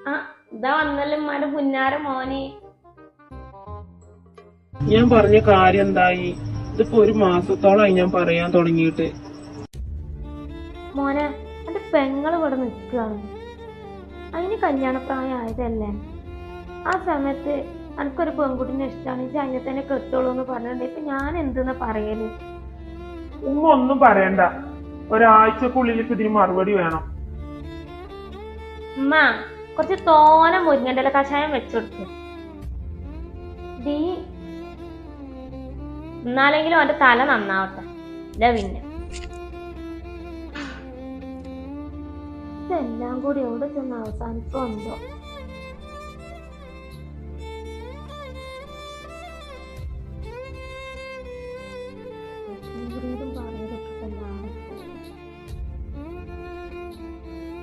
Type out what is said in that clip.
ആ ഇതാ വന്നല്ലോ ഉമ്മാന്റെ പുന്നാര മോനെ. ഞാൻ പറഞ്ഞ കാര്യം എന്തായി? ഇതിപ്പോ ഒരു മാസത്തോളായി ഞാൻ പറയാൻ തുടങ്ങിയിട്ട്. മോനെ എന്റെ പെങ്ങള് ഇവിടെ നിൽക്കുകയാണ്. അതിന് കല്യാണപ്രായം ആയതല്ലേ. ആ സമയത്ത് എനിക്കൊരു പെൺകുട്ടിനെ ഇഷ്ടമാണ്, ഈ അതിനെ തന്നെ കെട്ടുള്ളൂ എന്ന് പറഞ്ഞിട്ടുണ്ട്. ഇപ്പൊ ഞാൻ എന്തെന്ന് പറയല്? ഉമ്മ ഒന്നും പറയണ്ട, ഒരാഴ്ചക്കുള്ളിൽ ഇതിന് മറുപടി വേണം. ഉമ്മ കുറച്ച് തോന മുരിങ്ങന്റെ കഷായം വെച്ചെടുത്തു എന്നാലെങ്കിലും അവന്റെ തല നന്നാവട്ടെ. പിന്നെ ഇതെല്ലാം കൂടി എവിടെ ചെന്ന് അവസാനിപ്പോ എന്തോ.